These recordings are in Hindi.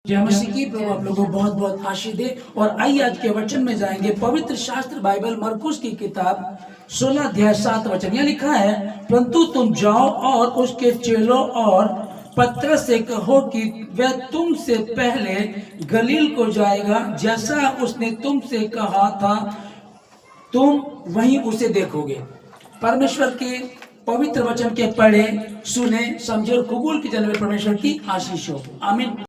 जय मसीह की। प्रभु आप लोगों को बहुत बहुत आशीष दे। और आइए आज के वचन में जाएंगे। पवित्र शास्त्र बाइबल मरकुस की किताब 16 अध्याय 7 वचन। यहाँ लिखा है, परंतु तुम जाओ और उसके चेलों और पतरस से कहो कि वह तुमसे पहले गलील को जाएगा, जैसा उसने तुमसे कहा था तुम वहीं उसे देखोगे। परमेश्वर के पवित्र वचन के पढ़े, सुने, समझे और कबूल की जन्म परमेश्वर की आशीष हो। आमीन।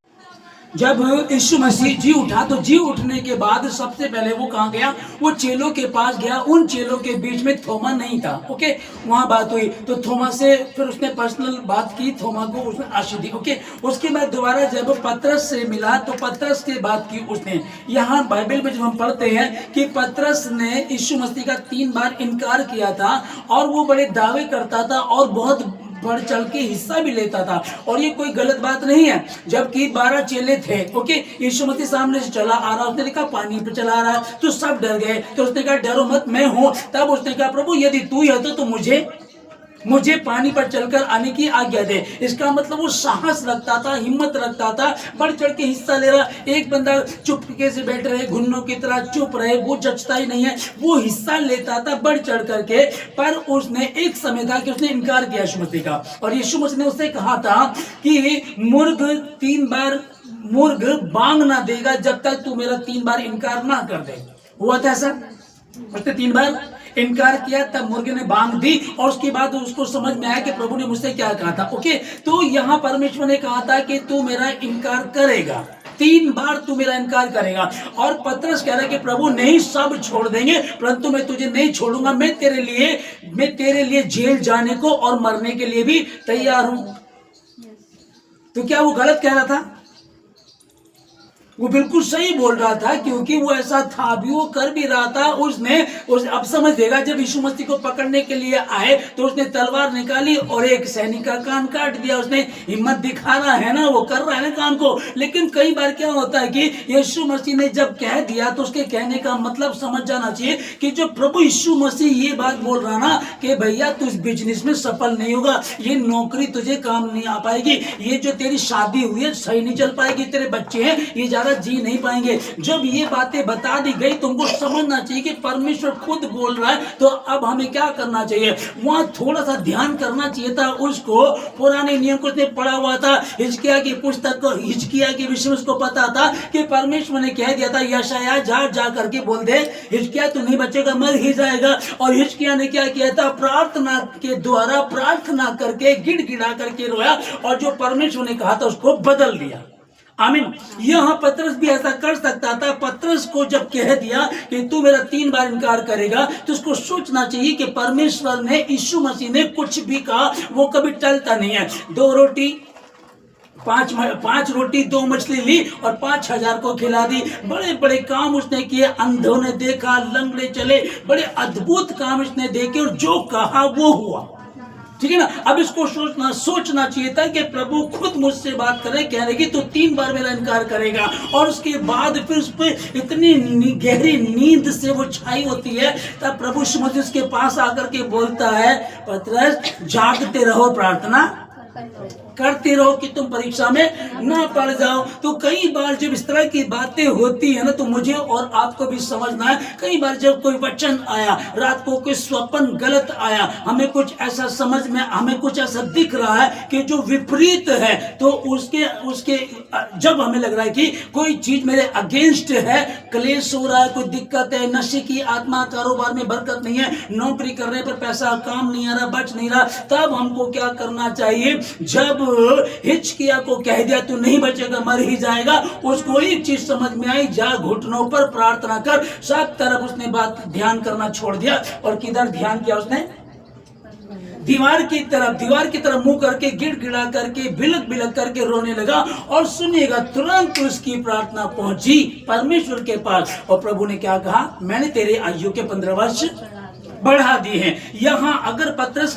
जब यीशु मसीह जी उठा तो जी उठने के बाद सबसे पहले वो कहाँ गया? वो चेलों के पास गया। उन चेलों के बीच में थोमा नहीं था। ओके, वहां बात हुई तो थोमा से फिर उसने पर्सनल बात की, थोमा को उसने आशीष दी। ओके, उसके बाद दोबारा जब पतरस से मिला तो पतरस से बात की उसने। यहाँ बाइबल में जब हम पढ़ते हैं कि पतरस ने यीशु मसीह का 3 बार इनकार किया था और वो बड़े दावे करता था और बहुत बढ़ चढ़ के हिस्सा भी लेता था। और ये कोई गलत बात नहीं है। जबकि 12 चेले थे, ओके, यीशु मसीह सामने से चला आ रहा, उसने देखा पानी पे चला आ रहा है तो सब डर गए। तो उसने कहा डरो मत, मैं हूं। तब उसने कहा प्रभु यदि तू है तो मुझे पानी पर चलकर आने की आज्ञा दे। इसका मतलब वो साहस रखता था, हिम्मत रखता था, बढ़ चढ़ के हिस्सा ले रहा। एक बंदा चुपके से बैठ रहे, घुन्नों की तरह चुप रहे, वो जचता ही नहीं है। वो हिस्सा लेता था बढ़ चढ़ करके। पर उसने एक समय था कि उसने इनकार किया यीशु मसीह का। और यीशु मसीह ने उससे कहा था कि मुर्ग 3 बार मुर्ग बांग ना देगा जब तक तू मेरा 3 बार इनकार ना कर दे। हुआ था ऐसा? उसने 3 बार इनकार किया, तब मुर्गे ने बांग दी और उसके बाद उसको समझ में आया कि प्रभु ने मुझसे क्या कहा था। ओके, तो यहाँ परमेश्वर ने कहा था कि तू मेरा इनकार करेगा, 3 बार तू मेरा इनकार करेगा। और पतरस कह रहा है कि प्रभु नहीं, सब छोड़ देंगे परंतु मैं तुझे नहीं छोड़ूंगा। मैं तेरे लिए जेल जाने को और मरने के लिए भी तैयार हूं। तो क्या वो गलत कह रहा था? वो बिल्कुल सही बोल रहा था, क्योंकि वो ऐसा था भी, वो कर भी रहा था। अब समझ देगा, जब यीशु मसीह को पकड़ने के लिए आए तो उसने तलवार निकाली और एक सैनिक का कान काट दिया। उसने हिम्मत दिखा रहा है ना, वो कर रहा है ना काम को। लेकिन कई बार क्या होता है कि यीशु मसीह ने जब कह दिया तो उसके कहने का मतलब समझ जाना चाहिए कि जो प्रभु यीशु मसीह ये बात बोल रहा ना कि भैया तू इस बिजनेस में सफल नहीं होगा, ये नौकरी तुझे काम नहीं आ पाएगी, ये जो तेरी शादी हुई है सही नहीं चल पाएगी, तेरे बच्चे हैं ये ज्यादा जी नहीं पाएंगे। जब ये बातें बता दी गई तुमको समझना चाहिए कि परमेश्वर खुद बोल रहा है। तो अब हमें क्या करना चाहिए? वहां थोड़ा सा ध्यान करना चाहिए था उसको। पुराने नियम को उसने पढ़ा हुआ था, हिजकिया की पुस्तक को, हिजकिया के विषय में उसको पता था कि परमेश्वर ने कह दिया था यशायाह जा करके बोल दे, हिजकिया तू नहीं बचेगा, मर ही जाएगा। और हिजकिया ने क्या किया था? प्रार्थना के द्वारा प्रार्थना करके गिड़गिड़ा करके रोया और जो परमेश्वर ने कहा था उसको बदल दिया। आमीन। यहां पतरस भी ऐसा कर सकता था। पतरस को जब कह दिया कि तू मेरा 3 बार इनकार करेगा तो उसको सोचना चाहिए कि परमेश्वर ने, यीशु मसीह ने कुछ भी कहा वो कभी टलता नहीं है। 2 रोटी 5 रोटी 2 मछली ली और 5,000 को खिला दी। बड़े बड़े काम उसने किए, अंधों ने देखा, लंगड़े चले, बड़े अद्भुत काम उसने देखे और जो कहा वो हुआ। ठीक है ना? अब इसको सोचना चाहिए था कि प्रभु खुद मुझसे बात करे, कह रहे कि तू 3 बार मेरा इनकार करेगा। और उसके बाद फिर उस पर इतनी गहरी नींद से वो छाई होती है। तब प्रभु यीशु उसके पास आकर के बोलता है, पतरस जागते रहो, प्रार्थना करते रहो कि तुम परीक्षा में ना पड़ जाओ। तो कई बार जब इस तरह की बातें होती है ना, तो मुझे और आपको भी समझना है। कई बार जब कोई वचन आया, रात को कोई स्वप्न गलत आया, हमें कुछ ऐसा समझ में, हमें कुछ ऐसा दिख रहा है कि जो विपरीत है, तो उसके जब हमें लग रहा है कि कोई चीज मेरे अगेंस्ट है, क्लेश हो रहा है, कोई दिक्कत है, नशे की आत्मा, कारोबार में बरकत नहीं है, नौकरी करने पर पैसा काम नहीं आ रहा, बच नहीं रहा, तब हमको क्या करना चाहिए? जब हिजकिया को कह दिया तू नहीं बचेगा, मर ही जाएगा, उसको एक चीज समझ में आई, जा घुटनों पर प्रार्थना कर। सब तरफ उसने बात ध्यान करना छोड़ दिया और किधर ध्यान किया उसने? दीवार की तरफ मुंह करके गिड़गिड़ा करके बिलक करके रोने लगा। और सुनिएगा, तुरंत उसकी प्रार्थना पहुंची परमेश्वर के पास और प्रभु ने क्या कहा? मैंने तेरे आयु के 15 वर्ष बढ़ा दी है। यहाँ अगर पतरस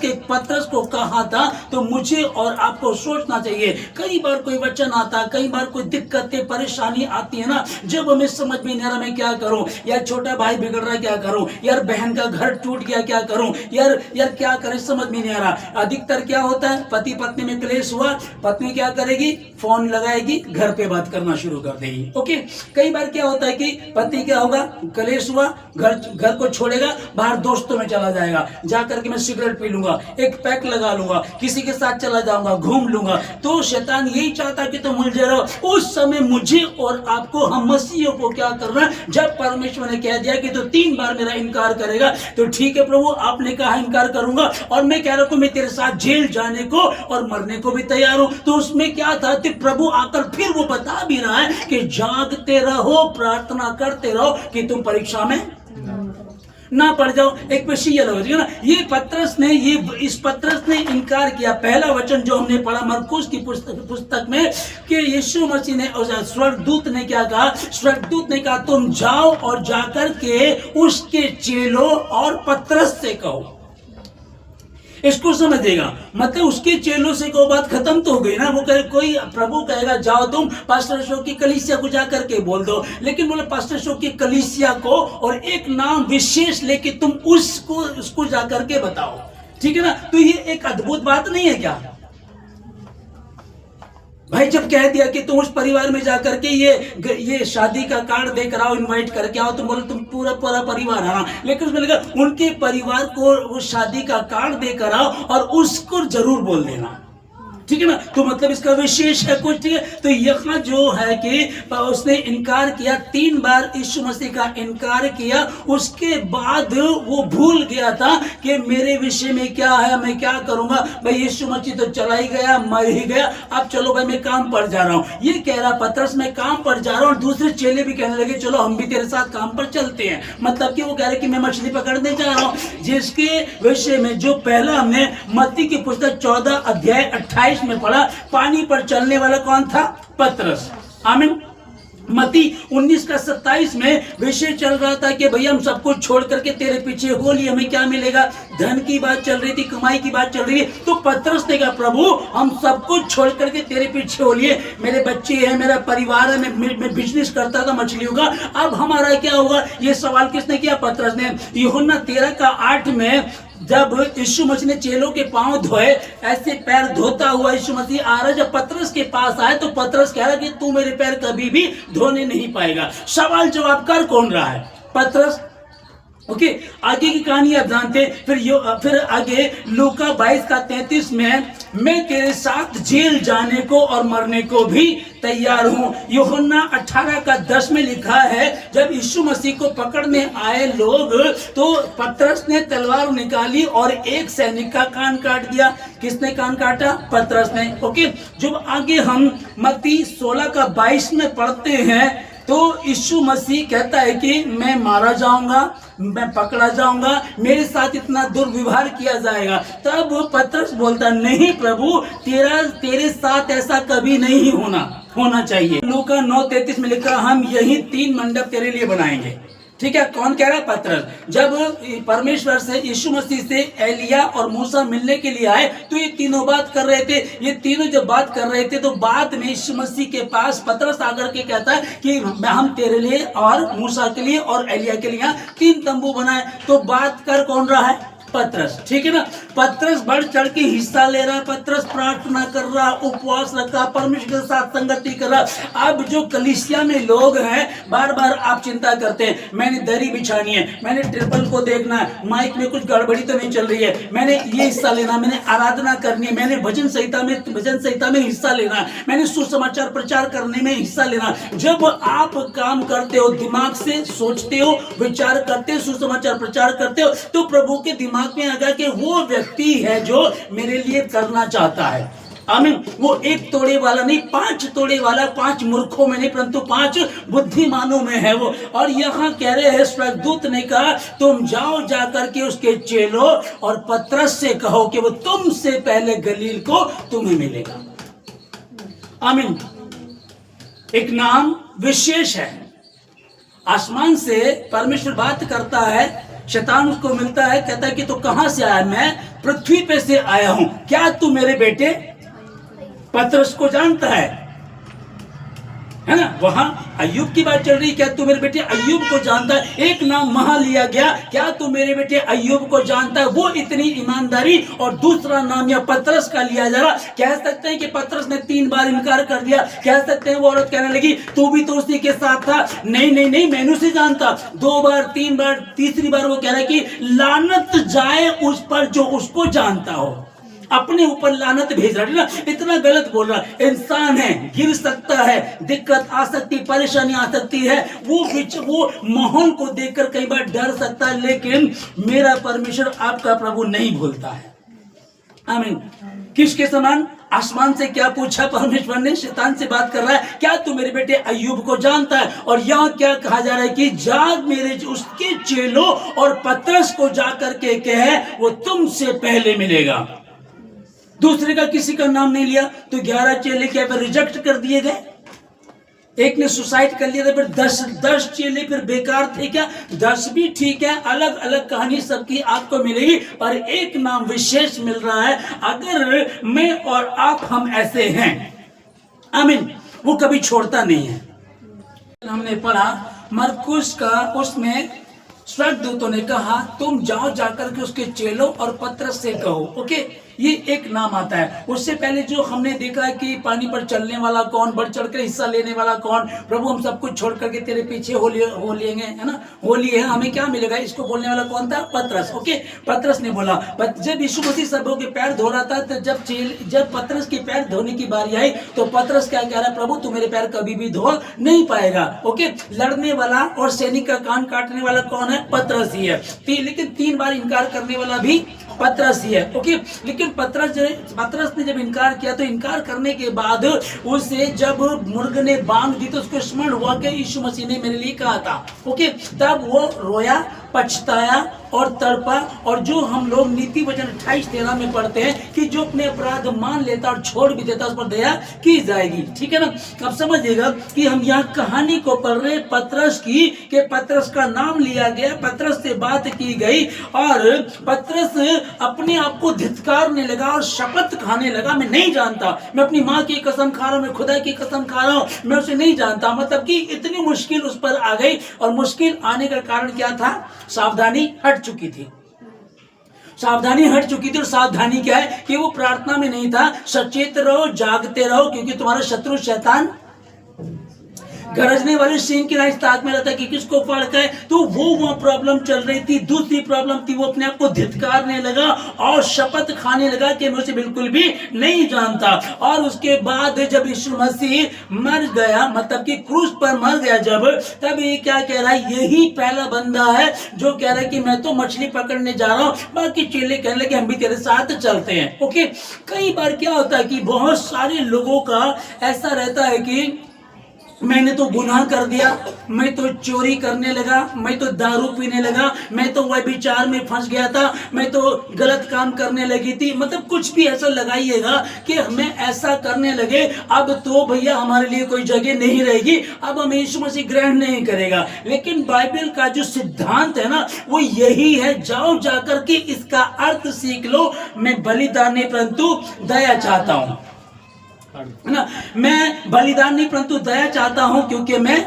को कहा था तो मुझे और आपको सोचना चाहिए। कई बार कोई वचन आता है, कई बार कोई दिक्कतें परेशानी आती है ना, जब हमें समझ में नहीं आ रहा मैं क्या करूं, यार छोटा भाई बिगड़ रहा है क्या करूं, यार बहन का घर टूट गया क्या करूं, यार क्या करें समझ में नहीं आ रहा। अधिकतर क्या होता है, पति पत्नी में क्लेश हुआ, पत्नी क्या करेगी, फोन लगाएगी, घर पे बात करना शुरू कर देगी। ओके, कई बार क्या होता है कि पति क्या होगा, क्लेश हुआ, घर को छोड़ेगा, बाहर दोस्तों में चला जाएगा, जाकर के मैं सिगरेट पी लूंगा, एक पैक लगा लूंगा, किसी के साथ चला जाऊंगा, घूम लूंगा। तो शैतान यही चाहता कि तुम उलझे रहो। उस समय मुझे और आपको, हम मसीहियों को क्या करना, जब परमेश्वर ने कह दिया कि तो 3 बार मेरा इनकार करेगा, तो ठीक है प्रभु आपने कहा इनकार करूंगा, और मैं कह रहा हूं मैं तेरे साथ जेल जाने को और मरने को भी तैयार हूं। तो उसमें क्या था कि प्रभु आकर फिर वो बता भी रहा है कि जागते रहो, प्रार्थना करते रहो कि तुम परीक्षा में ना पड़ जाओ। एक पेशिया लगे ना, इस पतरस ने इनकार किया। पहला वचन जो हमने पढ़ा मरकुस की पुस्तक में कि यीशु मसीह ने, स्वर्गदूत ने क्या कहा, स्वर्गदूत ने कहा तुम जाओ और जाकर के उसके चेलों और पतरस से कहो। इसको समझेगा, मतलब उसके चेलों से को बात खत्म तो हो गई ना। वो कहे, कोई प्रभु कहेगा जाओ तुम पास्टर अशोक की कलीसिया को जाकर के बोल दो, लेकिन बोले पास्टर अशोक की कलीसिया को और एक नाम विशेष लेके तुम उसको जाकर के बताओ, ठीक है ना। तो ये एक अद्भुत बात नहीं है क्या भाई, जब कह दिया कि तुम उस परिवार में जाकर के ये शादी का कार्ड देकर आओ, इनवाइट करके आओ, तुम बोले तुम पूरा परिवार आना, लेकिन उसमें लगा उनके परिवार को वो शादी का कार्ड देकर आओ और उसको जरूर बोल देना, ठीक है ना। तो मतलब इसका विशेष है कुछ, ठीक है। तो यहाँ जो है कि उसने इनकार किया, 3 बार यीशु मसीह का इनकार किया। उसके बाद वो भूल गया था कि मेरे विषय में क्या है, मैं क्या करूंगा। भाई यीशु मसीह तो चला ही गया, मर ही गया, अब चलो भाई मैं काम पर जा रहा हूँ। ये कह रहा पतरस मैं काम पर जा रहा हूँ, और दूसरे चेले भी कहने लगे चलो हम भी तेरे साथ काम पर चलते हैं। मतलब कि वो कह रहे कि मैं मछली पकड़ने जा रहा हूँ, जिसके विषय में जो पहला हमने मत्ती की पुस्तक 14 अध्याय 28 में पढ़ा, पानी पर चलने वाला कौन था, पतरस। आमीन। मत्ती 19 का 27 में विषय चल रहा था कि भैया हम सब कुछ छोड़ करके तेरे पीछे हो लिए, हमें क्या मिलेगा, धन की बात चल रही थी, कमाई की बात चल रही है। तो पतरस ने कहा प्रभु हम सब कुछ छोड़ करके तेरे पीछे हो लिए, मेरे बच्चे हैं, मेरा परिवार है, मैं बिजनेस करता था मछलियों का, अब हमारा क्या होगा। ये सवाल किसने किया, पतरस ने। यूहन्ना 13 का 8 में जब यीशु मसीह ने चेलों के पांव धोए, ऐसे पैर धोता हुआ यीशु मसीह आ रहा, जब पतरस के पास आए तो पतरस कह रहा कि तू मेरे पैर कभी भी धोने नहीं पाएगा। सवाल जवाब कर कौन रहा है, पतरस। ओके, आगे की कहानी आप जानते। फिर आगे लूका 22 का 33 में मैं तेरे साथ जेल जाने को और मरने को भी तैयार हूं। यूहन्ना 18 का 10 में लिखा है जब यीशु मसीह को पकड़ने आए लोग तो पतरस ने तलवार निकाली और एक सैनिक का कान काट दिया। किसने कान काटा, पतरस ने। ओके, जब आगे हम मत्ती 16 का 22 में पढ़ते हैं तो यीशु मसीह कहता है कि मैं मारा जाऊंगा, मैं पकड़ा जाऊंगा, मेरे साथ इतना दुर्व्यवहार किया जाएगा। तब पतरस बोलता नहीं प्रभु, तेरे साथ ऐसा कभी नहीं होना चाहिए। लूका 9:33 में लिखा हम यही 3 मंडप तेरे लिए बनाएंगे। ठीक है, कौन कह रहा है, पतरस। जब परमेश्वर से, यीशु मसीह से एलिया और मूसा मिलने के लिए आए तो ये तीनों बात कर रहे थे। ये तीनों जब बात कर रहे थे तो बाद में यीशु मसीह के पास पतरस आकर के कहता है कि हम तेरे लिए और मूसा के लिए और एलिया के लिए 3 तंबू बनाए। तो बात कर कौन रहा है, पतरस। ठीक है ना, पतरस बढ़ चढ़ के हिस्सा ले रहा है, पतरस प्रार्थना कर रहा, उपवास रखा, परमेश्वर के साथ संगति कर रहा। अब जो कलीसिया में लोग हैं, बार बार आप चिंता करते हैं मैंने दरी बिछानी है, मैंने ट्रिपल को देखना है, माइक में कुछ गड़बड़ी तो नहीं चल रही है, मैंने ये हिस्सा लेना, मैंने आराधना करनी है, मैंने भजन संहिता में हिस्सा लेना है, मैंने सुसमाचार प्रचार करने में हिस्सा लेना। जब आप काम करते हो, दिमाग से सोचते हो, विचार करते हो, सुसमाचार प्रचार करते हो, तो प्रभु के दिमाग में आगा कि वो व्यक्ति है जो मेरे लिए करना चाहता है। आमीन। वो 1 तोड़े वाला नहीं, 5 तोड़े वाला, 5 मूर्खों में नहीं परंतु 5 बुद्धिमानों में है वो। और यहाँ कह रहे हैं स्वर्गदूत ने कहा तुम जाओ, जाकर के उसके चेलों और पतरस से कहो कि वो तुमसे पहले गलील को तुम्हें मिलेगा। आमीन। एक नाम विशेष है, आसमान से परमेश्वर बात करता है शैतान उसको मिलता है, कहता है कि तू कहां से आया? मैं पृथ्वी पे से आया हूं, क्या तू मेरे बेटे पतरस को जानता है ना? वहां अय्यूब की बात चल रही, क्या तू मेरे बेटे अय्यूब को जानता है? एक नाम वहां लिया गया, क्या तू मेरे बेटे अय्यूब को जानता है? वो इतनी ईमानदारी। और दूसरा नाम या पतरस का लिया जा रहा। कह सकते हैं कि पतरस ने 3 बार इनकार कर दिया। कह सकते हैं वो औरत कहने लगी तू भी तो उसी के साथ था। नहीं नहीं नहीं, मैंने उसे जानता। 2 बार 3 बार, तीसरी बार वो कह रहा है कि लानत जाए उस पर जो उसको जानता हो। अपने ऊपर लानत भेज रहा है ना, इतना गलत बोल रहा है। इंसान है, गिर सकता है, दिक्कत आ सकती, परेशानी आ सकती है, वो माहौल को देखकर कई बार डर सकता है, लेकिन मेरा परमेश्वर आपका प्रभु नहीं भूलता है। आमीन। किसके समान? आसमान से क्या पूछा परमेश्वर ने? शैतान से बात कर रहा है, क्या तू मेरे बेटे अय्यूब को जानता है? और यहाँ क्या कहा जा रहा है कि जाग मेरे उसके चेलों और पतरस को जाकर के कहे वो तुमसे पहले मिलेगा। दूसरे का किसी का नाम नहीं लिया, तो 11 चेले क्या फिर रिजेक्ट कर दिए गए? एक ने सुसाइड कर लिया था, फिर 10 चेले फिर बेकार थे क्या? 10 भी ठीक है, अलग अलग कहानी सबकी आपको मिलेगी, पर एक नाम विशेष मिल रहा है। अगर मैं और आप हम ऐसे हैं, आमीन, वो कभी छोड़ता नहीं है। हमने पढ़ा मरकुस का, उसमें स्वर्गदूतों ने कहा तुम जाओ जाकर के उसके चेलों और पतरस से कहो। ओके, ये एक नाम आता है। उससे पहले जो हमने देखा है कि पानी पर चलने वाला कौन, बढ़ चढ़कर हिस्सा लेने वाला कौन, प्रभु हम सब कुछ छोड़ करके तेरे पीछे हो लेंगे, है ना, हो लिए हैं, हमें क्या मिलेगा, इसको बोलने वाला कौन था? पतरस। ओके, पतरस ने बोला। जब यीशु मसीह सबों के पैर धो रहा था, तो जब पतरस के पैर धोने की बारी आई, तो पतरस क्या कह रहा है? प्रभु तू मेरे पैर कभी भी धो नहीं पाएगा। ओके, लड़ने वाला और सैनिक का कान काटने वाला कौन है? पतरस ही है। लेकिन 3 बार इनकार करने वाला भी पतरस ही है। ओके, लेकिन पतरस ने जब इनकार किया, तो इनकार करने के बाद उसे जब मुर्ग ने बांध दी, तो उसको स्मरण हुआ कि यीशु मसीह ने मेरे लिए कहा था। ओके, तब वो रोया, पछताया और तड़पा। और जो हम लोग नीति वचन 28:13 में पढ़ते हैं कि जो अपने अपराध मान लेता और छोड़ भी देता उस पर दया की जाएगी। ठीक है ना? अब समझिएगा कि हम यहाँ कहानी को पढ़ रहे पतरस की, कि पतरस का नाम लिया गया, पतरस से बात की गई और पतरस अपने आप को धिक्कारने लगा और शपथ खाने लगा, मैं नहीं जानता, मैं अपनी माँ की कसम खा रहा हूँ, मैं खुदा की कसम खा रहा हूँ, मैं उसे नहीं जानता। मतलब कि इतनी मुश्किल उस पर आ गई। और मुश्किल आने का कारण क्या था? सावधानी हट चुकी थी। सावधानी हट चुकी थी। और सावधानी क्या है? कि वो प्रार्थना में नहीं था। सचेत रहो, जागते रहो, क्योंकि तुम्हारा शत्रु शैतान गरजने वाले सिंह की राइस ताक में रहता है कि किसको फड़का है। तो वो प्रॉब्लम चल रही थी। दूसरी प्रॉब्लम थी, वो अपने आप को धिक्कारने लगा और शपथ खाने लगा कि मैं उसे बिल्कुल भी नहीं जानता। और उसके बाद जब यीशु मसीह मर गया, मतलब कि क्रूस पर मर गया जब, तब ये क्या कह रहा है? यही पहला बंदा है जो कह रहा है कि मैं तो मछली पकड़ने जा रहा हूँ, बाकी चेले कहने लगे हम भी तेरे साथ चलते हैं। ओके, कई बार क्या होता है कि बहुत सारे लोगों का ऐसा रहता है कि मैंने तो गुनाह कर दिया, मैं तो चोरी करने लगा, मैं तो दारू पीने लगा, मैं तो व्यभिचार में फंस गया था, मैं तो गलत काम करने लगी थी। मतलब कुछ भी ऐसा लगाइएगा कि हमें ऐसा करने लगे, अब तो भैया हमारे लिए कोई जगह नहीं रहेगी, अब हमें यीशु मसीह ग्रहण नहीं करेगा। लेकिन बाइबल का जो सिद्धांत है ना, वो यही है, जाओ जाकर के इसका अर्थ सीख लो। मैं बलिदान नहीं परंतु दया चाहता हूं, है ना, मैं बलिदान नहीं परंतु दया चाहता हूं, क्योंकि मैं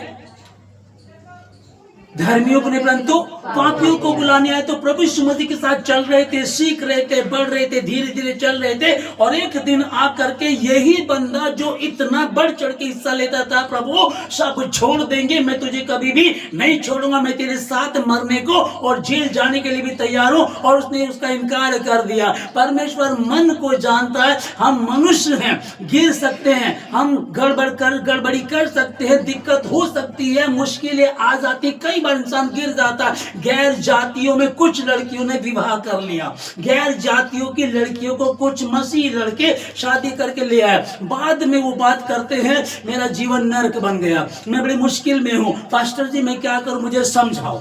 धर्मियों को नहीं परंतु पापियों को बुलाने आए। तो प्रभु यीशु मसीह के साथ चल रहे थे, सीख रहे थे, बढ़ रहे थे, धीरे धीरे चल रहे थे। और एक दिन आकर के यही बंदा जो इतना बढ़ चढ़ के हिस्सा लेता था, प्रभु सब छोड़ देंगे, मैं तुझे कभी भी नहीं छोड़ूंगा, मैं तेरे साथ मरने को और जेल जाने के लिए भी तैयार हूं। और उसने उसका इनकार कर दिया। परमेश्वर मन को जानता है। हम मनुष्य हैं, गिर सकते हैं, हम गड़बड़ी कर सकते हैं, दिक्कत हो सकती है, मुश्किलें आ जाती, कई बार इंसान गिर जाता। गैर जातियों में कुछ लड़कियों ने विवाह कर लिया, गैर जातियों की लड़कियों को कुछ मसीह लड़के शादी करके ले आए। बाद में वो बात करते हैं मेरा जीवन नरक बन गया, मैं बड़ी मुश्किल में हूं, पास्टर जी मैं क्या करूं, मुझे समझाओ।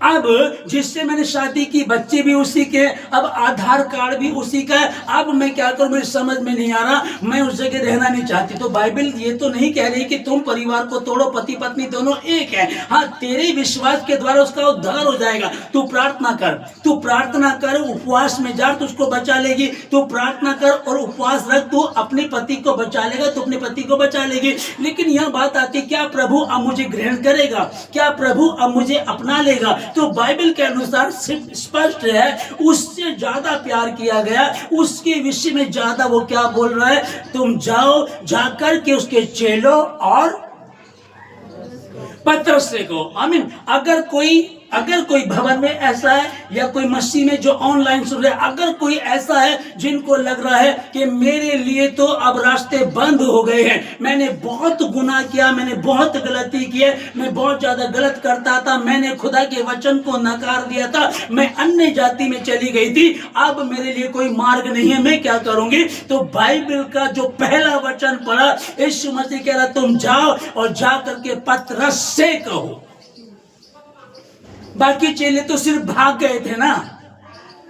अब जिससे मैंने शादी की, बच्चे भी उसी के, अब आधार कार्ड भी उसी का है। अब मैं क्या करूं, मेरी समझ में नहीं आ रहा, मैं उस जगह रहना नहीं चाहती। तो बाइबल ये तो नहीं कह रही कि तुम परिवार को तोड़ो, पति पत्नी दोनों एक है। हाँ, तेरे विश्वास के द्वारा उसका उद्धार हो जाएगा। तू प्रार्थना कर, तू प्रार्थना कर, उपवास में जा, तुझको बचा लेगी। तू प्रार्थना कर और उपवास रख, तू अपने पति को बचा लेगा, तू अपने पति को बचा लेगी। लेकिन यह बात आती, क्या प्रभु अब मुझे ग्रहण करेगा, क्या प्रभु अब मुझे अपना लेगा? तो बाइबल के अनुसार स्पष्ट है, उससे ज्यादा प्यार किया गया, उसके विषय में ज्यादा वो क्या बोल रहा है, तुम जाओ, जाकर के उसके चेलों और पतरस से को। आमीन। अगर कोई भवन में ऐसा है या कोई मसीह में जो ऑनलाइन सुन रहे, अगर कोई ऐसा है जिनको लग रहा है कि मेरे लिए तो अब रास्ते बंद हो गए हैं, मैंने बहुत गुनाह किया, मैंने बहुत गलती की है, मैं बहुत ज्यादा गलत करता था, मैंने खुदा के वचन को नकार दिया था, मैं अन्य जाति में चली गई थी, अब मेरे लिए कोई मार्ग नहीं है, मैं क्या करूंगी? तो बाइबल का जो पहला वचन पढ़ा, यीशु मसीह कह रहा तुम जाओ और जा करके पतरस से कहो। बाकी चेले तो सिर्फ भाग गए थे ना,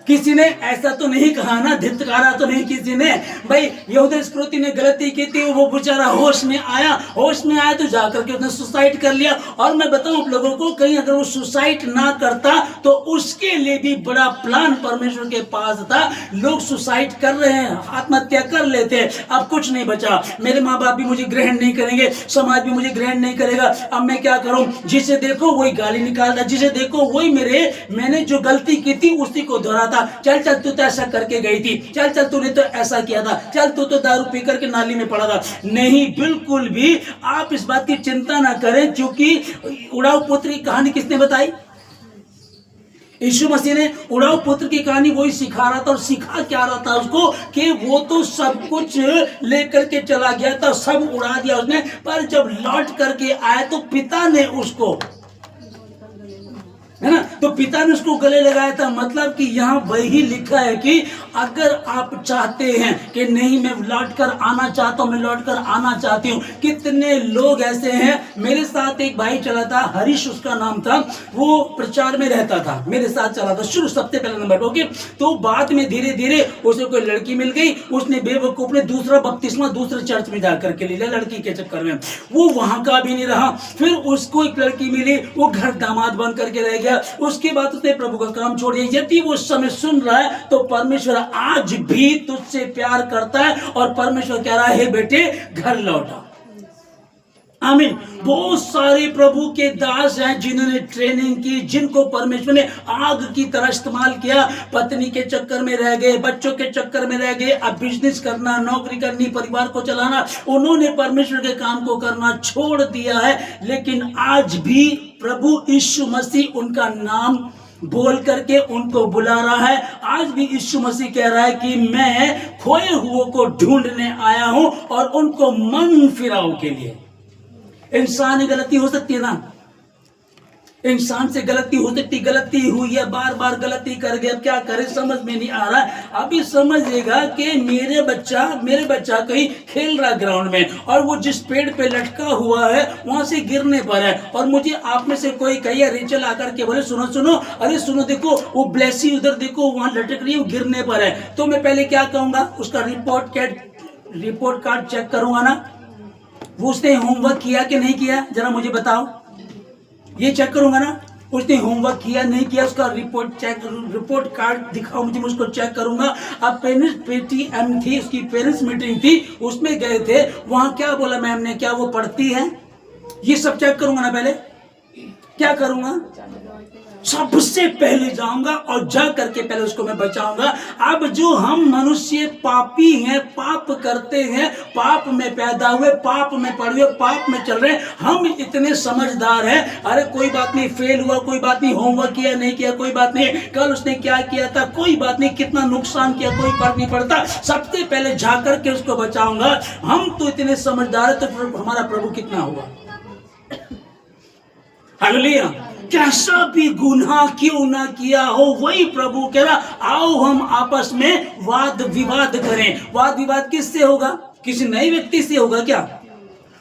किसी ने ऐसा तो नहीं कहा ना, धिक्कारा तो नहीं किसी ने। भाई यहूदा इस्करियोती ने गलती की थी, वो बेचारा होश में आया तो जाकर के उसने सुसाइड कर लिया। और मैं बताऊं आप लोगों को, कहीं अगर वो सुसाइड ना करता तो उसके लिए भी बड़ा प्लान परमेश्वर के पास था। लोग सुसाइड कर रहे हैं, आत्महत्या कर लेते हैं, अब कुछ नहीं बचा, मेरे माँ बाप भी मुझे ग्रहण नहीं करेंगे, समाज भी मुझे ग्रहण नहीं करेगा, अब मैं क्या करूं? जिसे देखो वही गाली निकालता, जिसे देखो वही मैंने जो गलती की थी उसी को दोहराता। चल तू तो ऐसा करके गई थी, चल तूने तो ऐसा किया था, चल तू तो दारू पी करके नाली में पड़ा था। नहीं, बिल्कुल भी आप इस बात की चिंता ना करें, क्योंकि उड़ाऊ पुत्र की कहानी किसने बताई? यीशु मसीह ने उड़ाऊ पुत्र की कहानी वही सिखा रहा था। और सिखा क्या रहा था उसको, कि वो तो सब कुछ लेकर के चला गया था, सब उड़ा दिया उसने, पर जब लौट करके आया तो पिता ने उसको, है ना, तो पिता ने उसको गले लगाया था। मतलब कि यहाँ वही लिखा है कि अगर आप चाहते हैं कि नहीं मैं लौट कर आना चाहता हूँ, मैं लौट कर आना चाहती हूँ। कितने लोग ऐसे हैं, मेरे साथ एक भाई चला था, हरीश उसका नाम था, वो प्रचार में रहता था, मेरे साथ चला था शुरू, सबसे पहले नंबर। ओके, तो बाद में धीरे धीरे उसे कोई लड़की मिल गई, उसने बेवकूफ ने दूसरा बपतिस्मा दूसरे चर्च में जाकर के लिया, लड़की के चक्कर में। वो वहां का भी नहीं रहा, फिर उसको एक लड़की मिली, वो घर दामाद बन करके रह गया। उसके बाद उसने प्रभु का काम छोड़ दिया। यदि वो समय सुन रहा है तो परमेश्वर आज भी तुझसे प्यार करता है, और परमेश्वर कह रहा है, हे बेटे घर लौटा। आमीन। बहुत सारे प्रभु के दास हैं जिन्होंने ट्रेनिंग की, जिनको परमेश्वर ने आग की तरह इस्तेमाल किया, पत्नी के चक्कर में रह गए, बच्चों के चक्कर में रह गए, अब बिजनेस करना, नौकरी करनी, परिवार को चलाना, उन्होंने परमेश्वर के काम को करना छोड़ दिया है। लेकिन आज भी प्रभु यीशु मसीह उनका नाम बोल करके उनको बुला रहा है। आज भी यीशु मसीह कह रहा है कि मैं खोए हुओं को ढूंढने आया हूं और उनको मन फिराओ के लिए। इंसान गलती हो सकती है ना, इंसान से गलती हो सकती, गलती हुई है, बार बार गलती कर गया, अब क्या करे समझ में नहीं आ रहा। अभी समझिएगा कि मेरे बच्चा कहीं खेल रहा ग्राउंड में, और वो जिस पेड़ पे लटका हुआ है वहां से गिरने पर है, और मुझे आप में से कोई कहिए, रेचल आकर के बोले सुनो, अरे सुनो, देखो वो ब्लेसी उधर देखो वहां लटक रही है, वो गिरने पर है। तो मैं पहले क्या कहूंगा, उसका रिपोर्ट कार्ड चेक करूंगा ना, वो उसने होमवर्क किया कि नहीं किया, जरा मुझे बताओ, ये चेक करूंगा ना, उसने होमवर्क किया नहीं किया, उसका रिपोर्ट कार्ड दिखाओ मुझे, मैं उसको चेक करूंगा। अब पेरेंट्स PTM थी, उसकी पेरेंट्स मीटिंग थी, उसमें गए थे, वहां क्या बोला मैम ने, क्या वो पढ़ती है, ये सब चेक करूंगा ना। पहले क्या करूंगा, सबसे पहले जाऊंगा और जा करके पहले उसको मैं बचाऊंगा। अब जो हम मनुष्य पापी हैं, पाप करते हैं, पाप में पैदा हुए, पाप में पड़े हुए, पाप में चल रहे हैं, हम इतने समझदार हैं, अरे कोई बात नहीं, फेल हुआ कोई बात नहीं, होमवर्क किया नहीं किया कोई बात नहीं, कल उसने क्या किया था कोई बात नहीं, कितना नुकसान किया कोई फर्क नहीं पड़ता, सबसे पहले जा करके उसको बचाऊंगा। हम तो इतने समझदार है, तो हमारा प्रभु कितना हुआ। हालेलुया। कैसा भी गुनाह क्यों ना किया हो, वही प्रभु कह रहा, आओ हम आपस में वाद विवाद करें। वाद विवाद किससे होगा, किसी नए व्यक्ति से होगा क्या?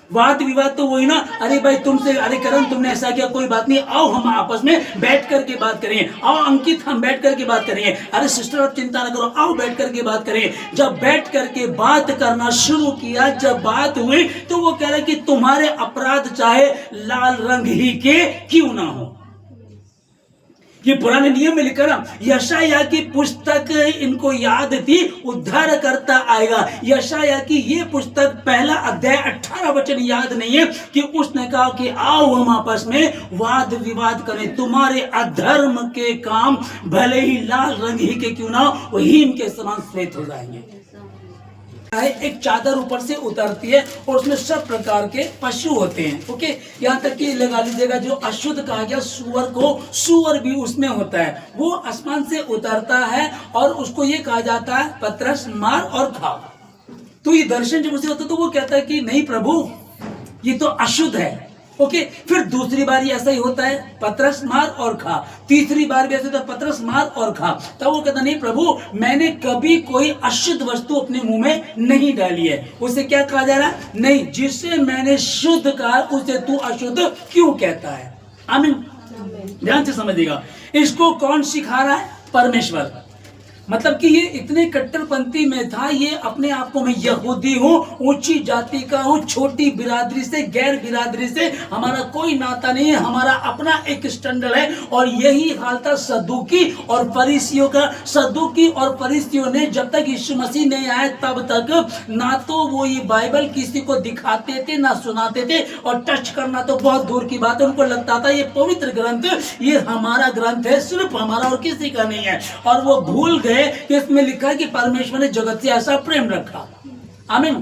वाद विवाद तो वही ना, अरे भाई तुमसे, अरे करण तुमने ऐसा किया, कोई बात नहीं, आओ हम आपस में बैठ करके बात करेंगे, आओ अंकित हम बैठ करके बात करेंगे, अरे सिस्टर आप चिंता ना करो, आओ बैठ करके बात करेंगे। जब बैठ करके बात करना शुरू किया, जब बात हुई तो वो कह रहे कि तुम्हारे अपराध चाहे लाल रंग ही के क्यों ना हो। ये पुराने नियम में लिखा ना, यशाया की पुस्तक इनको याद थी, उद्धार करता आएगा। यशाया की ये पुस्तक पहला अध्याय 18 वचन याद नहीं है कि उसने कहा कि आओ हम आपस में वाद विवाद करें, तुम्हारे अधर्म के काम भले ही लाल रंग ही के क्यों ना हो, वो हीम के समान श्वेत हो जाएंगे। एक चादर ऊपर से उतरती है और उसमें सब प्रकार के पशु होते हैं। ओके, यहाँ तक कि लगा लीजिएगा जो अशुद्ध कहा गया सूअर को, सूअर भी उसमें होता है, वो आसमान से उतरता है और उसको ये कहा जाता है पतरस मार और खाओ। तो ये दर्शन जब उसे होता है तो वो कहता है कि नहीं प्रभु ये तो अशुद्ध है। ओके, फिर दूसरी बार ऐसा ही होता है, पतरस मार और खा। तीसरी बार भी ऐसा होता है, पतरस मार और खा। तब वो कहता नहीं प्रभु मैंने कभी कोई अशुद्ध वस्तु अपने मुंह में नहीं डाली है। उसे क्या कहा जा रहा है, नहीं जिसे मैंने शुद्ध कहा उसे तू अशुद्ध क्यों कहता है। आमीन, ध्यान से समझिएगा। इसको कौन सिखा रहा है, परमेश्वर। मतलब कि ये इतने कट्टरपंथी में था, ये अपने आप को मैं यहूदी हूँ, ऊंची जाति का हूँ, छोटी बिरादरी से, गैर बिरादरी से हमारा कोई नाता नहीं है, हमारा अपना एक स्टैंडर्ड है। और यही हाल था सदूकी और फरीसियों का। सदूकी और फरीसियों ने जब तक यीशु मसीह नहीं आए तब तक ना तो वो ये बाइबल किसी को दिखाते थे ना सुनाते थे, और टच करना तो बहुत दूर की बात है। उनको लगता था ये पवित्र ग्रंथ, ये हमारा ग्रंथ है, सिर्फ हमारा और किसी का नहीं है। और वो भूल गए कि इसमें लिखा है कि परमेश्वर ने जगत से ऐसा प्रेम रखा। आमीन,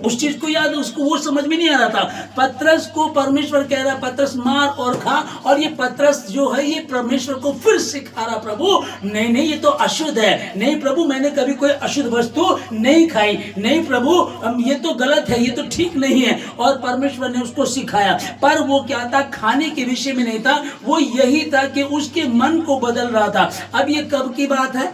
उस चीज को याद, उसको वो समझ में नहीं आ रहा था। पतरस को परमेश्वर कह रहा है पतरस मार और खा, और ये पतरस जो है ये परमेश्वर को फिर सिखा रहा, प्रभु नहीं नहीं ये तो अशुद्ध है, नहीं प्रभु मैंने कभी कोई अशुद्ध वस्तु नहीं खाई, नहीं प्रभु ये तो गलत है, ये तो ठीक नहीं है। और परमेश्वर ने उसको सिखाया, पर वो क्या था, खाने के विषय में नहीं था, वो यही था कि उसके मन को बदल रहा था। अब ये कब की बात है,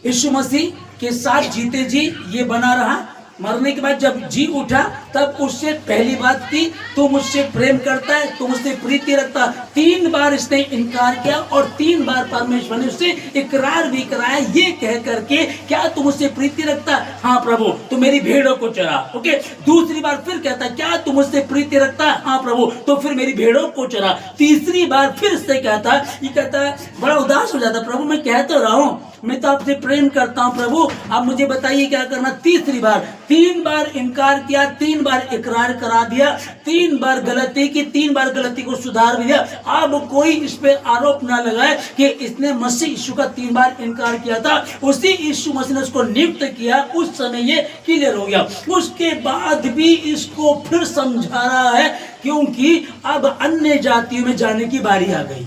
यीशु मसीह के साथ जीते जी ये बना रहा, मरने के बाद जब जी उठा तब उससे पहली बात की, तू मुझसे प्रेम करता है, तू मुझसे प्रीति रखता। 3 बार इसने इनकार किया और 3 बार परमेश्वर ने उससे इकरार भी कराया, ये कह करके क्या तू मुझसे प्रीति रखता, हाँ प्रभु तू मेरी भेड़ों को चरा। ओके, दूसरी बार फिर कहता क्या तू मुझसे प्रीति रखता, हाँ प्रभु तो फिर मेरी भेड़ों को चरा। तीसरी बार फिर से कहता, ये कहता है बड़ा उदास हो जाता, प्रभु मैं कह तो रहा हूं मैं तो आपसे प्रेम करता हूं प्रभु, आप मुझे बताइए क्या करना। तीसरी बार 3 बार इनकार किया, 3 बार इकरार करा दिया, 3 बार गलती की, 3 बार गलती को सुधार भी दिया। अब कोई इस पे आरोप ना लगाए कि इसने मसीह यीशु का 3 बार इनकार किया था, उसी यीशु मसीह ने उसको नियुक्त किया, उस समय ये क्लियर हो गया। उसके बाद भी इसको फिर समझा रहा है, क्योंकि अब अन्य जातियों में जाने की बारी आ गई।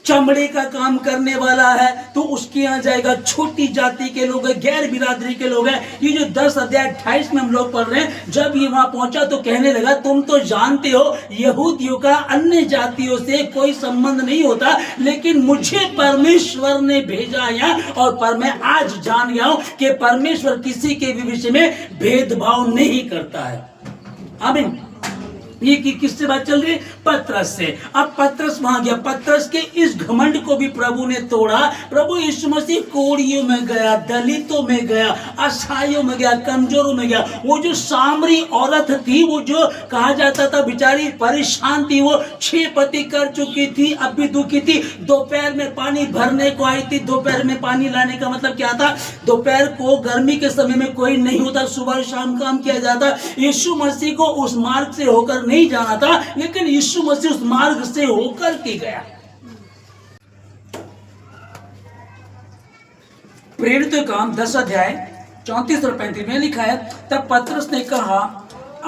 चमड़े का काम करने वाला है तो उसके यहाँ जाएगा, छोटी जाति के लोग हैं, गैर बिरादरी के लोग हैं। ये जो 10 अध्याय 28 में हम लोग पढ़ रहे हैं, जब ये वहां पहुंचा तो कहने लगा तुम तो जानते हो यहूदियों का अन्य जातियों से कोई संबंध नहीं होता, लेकिन मुझे परमेश्वर ने भेजा यहाँ, और पर मैं आज जान गया हूं कि परमेश्वर किसी के भी विषय में भेदभाव नहीं करता है। आमीन। ये किससे बात चल रही है, पतरस से। अब पतरस वहां गया, पतरस के इस घमंड को भी प्रभु ने तोड़ा। प्रभु यीशु मसीह कोड़ियों में गया, दलितों में गया, असहायों में गया, कमजोरों में गया। वो जो सामरी औरत थी, वो जो कहा जाता था बेचारी परेशान थी, वो 6 पति कर चुकी थी, अब भी दुखी थी, दोपहर में पानी भरने को आई थी। दोपहर में पानी लाने का मतलब क्या था, दोपहर को गर्मी के समय में कोई नहीं होता, सुबह शाम काम किया जाता। यीशु मसीह को उस मार्ग से होकर नहीं जाना था, लेकिन यीशु मसीह उस मार्ग से होकर के गया। प्रेरितों का काम 10 अध्याय 34 और 35 में लिखा है, तब पतरस ने कहा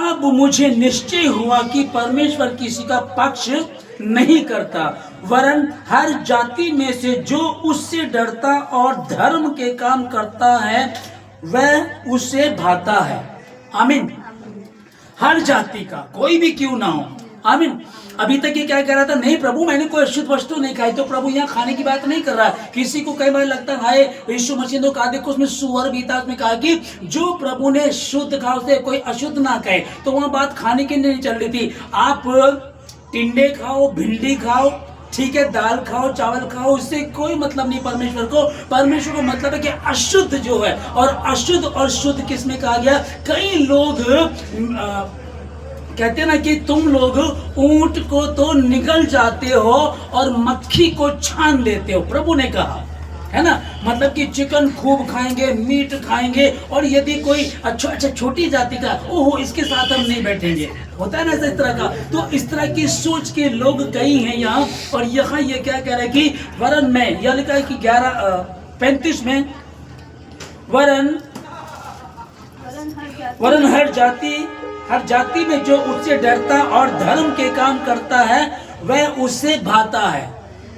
अब मुझे निश्चय हुआ कि परमेश्वर किसी का पक्ष नहीं करता, वरन हर जाति में से जो उससे डरता और धर्म के काम करता है वह उससे भाता है। आमीन। हर जाति का, कोई भी क्यों ना हो, आमीन। अभी तक ये क्या कह रहा था, नहीं प्रभु मैंने कोई अशुद्ध वस्तु नहीं खाई। तो प्रभु यहाँ खाने की बात नहीं कर रहा है। किसी को कई बार लगता है हाय यीशु मसीह ने कहा, देखो उसमें सुअर भी था, उसमें कहा कि जो प्रभु ने शुद्ध खाओ उसे कोई अशुद्ध ना कहे। तो वहां बात खाने की नहीं चल रही थी। आप टिंडे खाओ, भिंडी खाओ, ठीक है, दाल खाओ, चावल खाओ, इससे कोई मतलब नहीं परमेश्वर को। परमेश्वर को मतलब है कि अशुद्ध जो है, और अशुद्ध और शुद्ध किसमें कहा गया। कई लोग कहते हैं ना कि तुम लोग ऊंट को तो निगल जाते हो और मक्खी को छान देते हो, प्रभु ने कहा है ना। मतलब कि चिकन खूब खाएंगे, मीट खाएंगे, और यदि कोई अच्छा छोटी जाति का, ओहो इसके साथ हम नहीं बैठेंगे, होता है ना इस तरह का। तो इस तरह की सोच के लोग कई हैं यहाँ। और यहाँ ये क्या कह रहा है कि वरन में यह लिखा है कि 11:35 में वरन हर जाति में जो उससे डरता और धर्म के काम करता है वह उससे भाता है।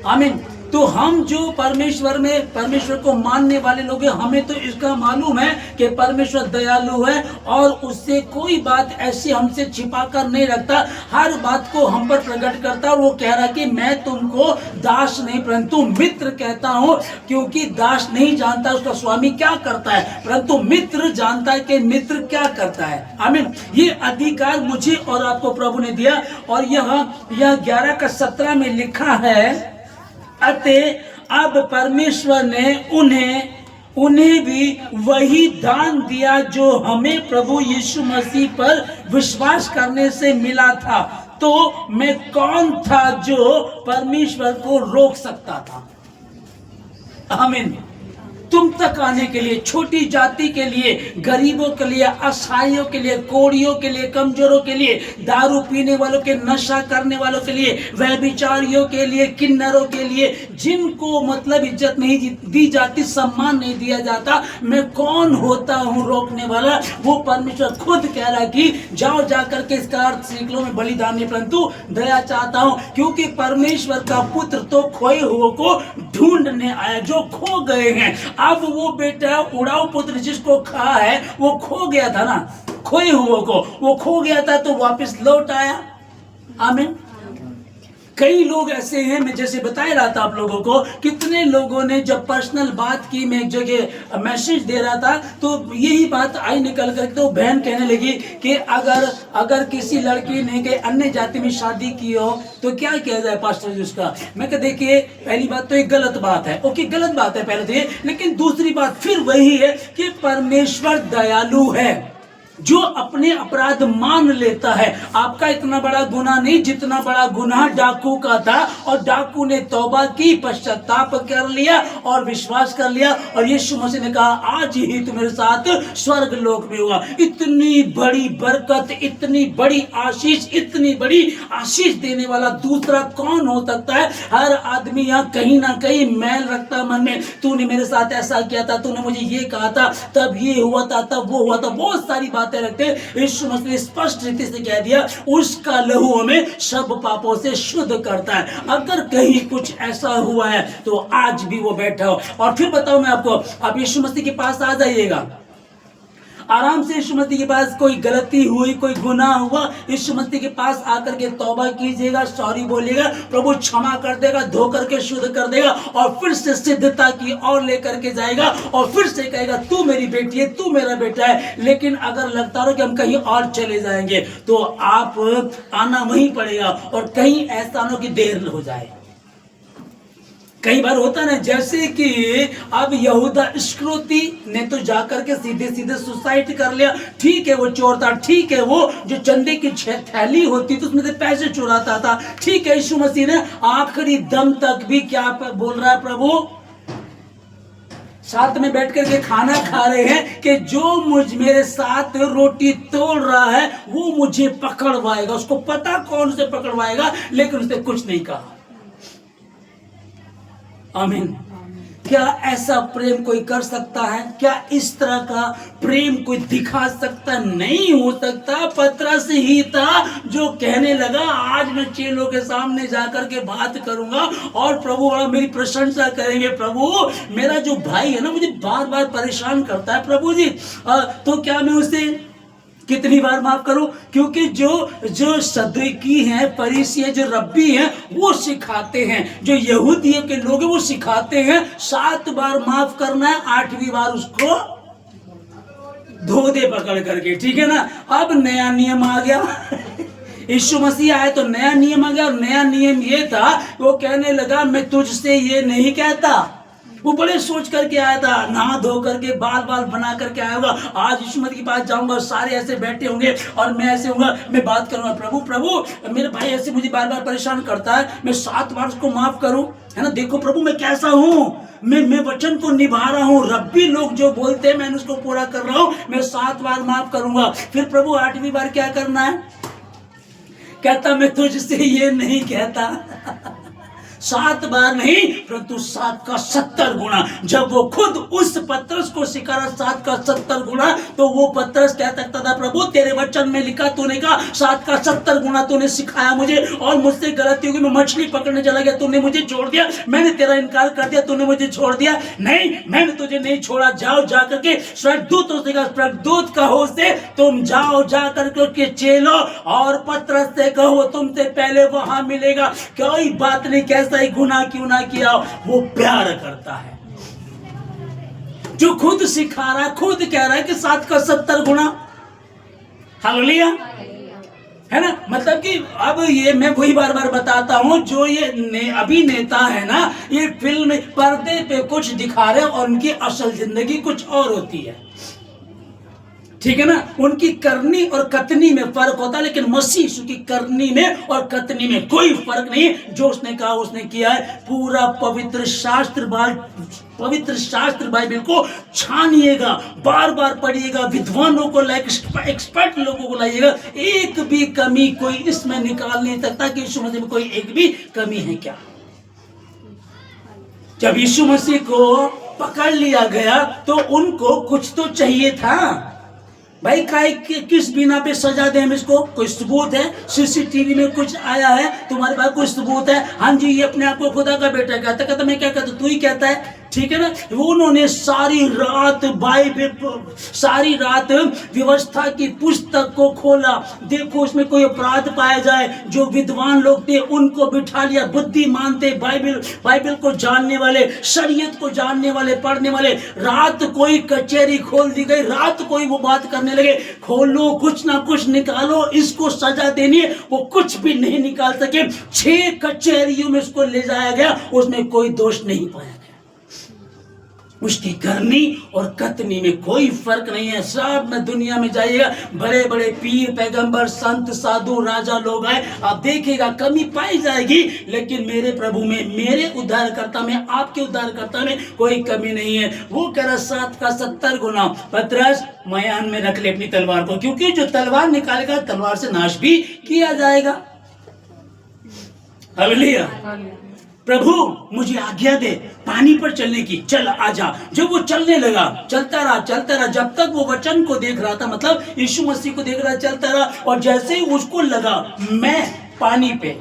आमीन। तो हम जो परमेश्वर को मानने वाले लोग हैं, हमें तो इसका मालूम है कि परमेश्वर दयालु है और उससे कोई बात ऐसी हमसे छिपा कर नहीं रखता, हर बात को हम पर प्रकट करता। और वो कह रहा कि मैं तुमको दास नहीं परंतु मित्र कहता हूं, क्योंकि दास नहीं जानता उसका स्वामी क्या करता है, परंतु मित्र जानता है कि मित्र क्या करता है। आमीन। ये अधिकार मुझे और आपको प्रभु ने दिया। और यह 11:17 में लिखा है, अतः अब परमेश्वर ने उन्हें भी वही दान दिया जो हमें प्रभु यीशु मसीह पर विश्वास करने से मिला था। तो मैं कौन था जो परमेश्वर को रोक सकता था। आमीन। तुम तक आने के लिए, छोटी जाति के लिए, गरीबों के लिए, असहायों के लिए, कोड़ियों के लिए, कमजोरों के लिए, दारू पीने वालों के, नशा करने वालों के लिए, व्यभिचारियों के लिए, किन्नरों के लिए, जिनको मतलब इज्जत नहीं दी जाती, सम्मान नहीं दिया जाता, मैं कौन होता हूँ रोकने वाला। वो परमेश्वर खुद कह रहा है कि जाओ जाकर के इसका अर्थ सीख लो, मैं बलिदान नहीं परंतु दया चाहता हूँ। क्योंकि परमेश्वर का पुत्र तो खोए हुए को ढूंढने आया, जो खो गए हैं। अब वो बेटा उड़ाऊ पुत्र जिसको कहा है वो खो गया था ना, खोए हुए को वो खो गया था तो वापस लौट आया। आमीन। कई लोग ऐसे हैं, मैं जैसे बता रहा था आप लोगों को, कितने लोगों ने जब पर्सनल बात की, मैं एक जगह मैसेज दे रहा था तो यही बात आई निकल कर, तो बहन कहने लगी कि अगर किसी लड़की ने के अन्य जाति में शादी की हो तो क्या किया जाए पास्टर जी उसका। मैं कह देखिए, पहली बात तो एक गलत बात है, ओके गलत बात है पहले तो ये, लेकिन दूसरी बात फिर वही है कि परमेश्वर दयालु है, जो अपने अपराध मान लेता है। आपका इतना बड़ा गुनाह नहीं जितना बड़ा गुनाह डाकू का था, और डाकू ने तौबा की, पश्चाताप कर लिया और विश्वास कर लिया, और यीशु मसीह ने कहा आज ही तुम्हारे साथ स्वर्ग लोक में हुआ। इतनी बड़ी बरकत, इतनी बड़ी आशीष देने वाला दूसरा कौन हो सकता है। हर आदमी यहाँ कहीं ना कहीं मैल रखता मन में, तूने मेरे साथ ऐसा किया था, तूने मुझे ये कहा था, तब ये हुआ था, तब वो हुआ था, बहुत सारी बातें रखते। यीशु मसीह ने स्पष्ट रीति से कह दिया उसका लहू हमें सब पापों से शुद्ध करता है। अगर कहीं कुछ ऐसा हुआ है तो आज भी वो बैठा हो। और फिर बताओ मैं आपको, आप यीशु मसीह के पास आ जाइएगा आराम से। यीशु मसीह के पास कोई गलती हुई, कोई गुनाह हुआ, यीशु मसीह के पास आकर के तौबा कीजिएगा, सॉरी बोलिएगा, प्रभु क्षमा कर देगा, धो करके शुद्ध कर देगा, और फिर से सिद्धता की ओर लेकर के जाएगा, और फिर से कहेगा तू मेरी बेटी है, तू मेरा बेटा है। लेकिन अगर लगता रहो कि हम कहीं और चले जाएंगे तो आप आना वहीं पड़ेगा, और कहीं ऐसा न कि देर हो जाए। कई बार होता ना, जैसे कि अब यहूदा इस्करियोती ने तो जाकर के सीधे सीधे सुसाइड कर लिया। ठीक है वो चोर था, ठीक है वो जो चंदे की थैली होती थी उसमें से पैसे चुराता था, ठीक है। यीशु मसीह ने आखिरी दम तक भी क्या बोल रहा है, प्रभु साथ में बैठ करके खाना खा रहे हैं कि जो मेरे साथ रोटी तोड़ रहा है वो मुझे पकड़वाएगा। उसको पता कौन से पकड़वाएगा, लेकिन उसने कुछ नहीं कहा। आमीन। क्या ऐसा प्रेम कोई कर सकता है? क्या इस तरह का प्रेम कोई दिखा सकता? नहीं हो सकता। पतरस ही था जो कहने लगा आज मैं चेलों के सामने जाकर के बात करूंगा और प्रभु बड़ा मेरी प्रशंसा करेंगे। प्रभु मेरा जो भाई है ना मुझे बार बार परेशान करता है प्रभु जी, तो क्या मैं उसे कितनी बार माफ करूं? क्योंकि जो सदुकी हैं, फरीसी हैं, जो रब्बी हैं, वो सिखाते हैं, जो यहूदियों के लोग हैं वो सिखाते हैं 7 बार माफ करना है, 8वीं बार उसको धो दे पकड़ करके, ठीक है ना। अब नया नियम आ गया यीशु मसीह आए तो नया नियम आ गया, और नया नियम ये था, वो कहने लगा मैं तुझसे ये नहीं कहता। वो बड़े सोच करके आया था, नहा धो करके बाल बना करके आया होगा, आज यीशु मसीह के पास जाऊंगा, सारे ऐसे बैठे होंगे और मैं ऐसे होऊंगा, मैं बात करूंगा, प्रभु मेरे भाई ऐसे मुझे बार परेशान करता है, मैं 7 बार उसको माफ करूं, है ना। देखो प्रभु मैं कैसा हूं, मैं वचन को निभा रहा हूं, रब्बी लोग जो बोलते हैं मैं उसको पूरा कर रहा हूं, मैं 7 बार माफ करूंगा। फिर प्रभु 8वीं बार क्या करना है? कहता मैं तुझसे ये नहीं कहता 7 बार नहीं, परंतु 7 का 70 गुना। जब वो खुद उस पतरस को सिखा रहा 7 का 70 गुना, तो वो पतरस क्या सकता था? प्रभु तेरे वचन में लिखा, तूने कहा 7 का 70 गुना तूने सिखाया मुझे, और मुझसे गलती होगी, मैं मछली पकड़ने चला गया, तूने मुझे छोड़ दिया, मैंने तेरा इनकार कर दिया, तूने मुझे छोड़ दिया। नहीं, मैंने तुझे नहीं छोड़ा। जाओ जा करके स्वर्गदूतों से कहो, स्वर्गदूत कहो से तुम जाओ, जा करके चेलो और पतरस से कहो तुमसे पहले वहां मिलेगा। कोई बात नहीं, कैसा ही गुनाह क्यों ना किया, वो प्यार करता है। जो खुद सिखा रहा है, खुद कह रहा है कि 7 का 70 गुना। हालेलुया, है ना। मतलब कि अब ये मैं वही बार बताता हूं, जो ये अभिनेता है ना, ये फिल्म पर्दे पे कुछ दिखा रहे हैं और उनकी असल जिंदगी कुछ और होती है, ठीक है ना। उनकी करनी और कतनी में फर्क होता है, लेकिन मसीह यीशु की करनी में और कतनी में कोई फर्क नहीं है। जो उसने कहा उसने किया है। पूरा पवित्र शास्त्र बाइबल को छानिएगा, बार पढ़िएगा, विद्वानों को लाइक एक्सपर्ट लोगों को लाइएगा, एक भी कमी कोई इसमें निकाल नहीं सकता कि यीशु मसीह में कोई एक भी कमी है क्या। जब यीशु मसीह को पकड़ लिया गया तो उनको कुछ तो चाहिए था भाई। किस बिना पे सजा दे हम इसको? कोई सबूत है? सीसीटीवी में कुछ आया है? तुम्हारे पास कोई सबूत है? हाँ जी, ये अपने आप को खुदा का बेटा कहता मैं क्या कहता, तू ही कहता है, ठीक है ना। उन्होंने सारी रात सारी रात व्यवस्था की पुस्तक को खोला, देखो उसमें कोई अपराध पाया जाए। जो विद्वान लोग थे उनको बिठा लिया, बुद्धिमान थे, बाइबल को जानने वाले, शरीयत को जानने वाले, पढ़ने वाले। रात कोई कचहरी खोल दी गई, रात कोई वो बात करने लगे, खोलो कुछ ना कुछ निकालो, इसको सजा देनी है। वो कुछ भी नहीं निकाल सके। 6 कचहरियों में उसको ले जाया गया, उसमें कोई दोष नहीं पाया गया। उसकी करनी और कतनी में कोई फर्क नहीं है। सब में दुनिया में जाइएगा, बड़े बड़े पीर, पैगंबर, संत, साधु, राजा लोग आए, आप देखिएगा कमी पाई जाएगी, लेकिन मेरे प्रभु में, मेरे उद्धारकर्ता में, आपके उद्धारकर्ता में कोई कमी नहीं है। वो कह रहा 7 का 70 गुना। पतरस मयान में रख ले अपनी तलवार को, क्योंकि जो तलवार निकालेगा तलवार से नाश भी किया जाएगा। हालेलुया। प्रभु मुझे आज्ञा दे पानी पर चलने की, चल आजा। जब वो चलने लगा, चलता रहा, जब तक वो वचन को देख रहा था, मतलब यीशु मसीह को देख रहा, चलता रहा। और जैसे ही उसको लगा मैं पानी पे,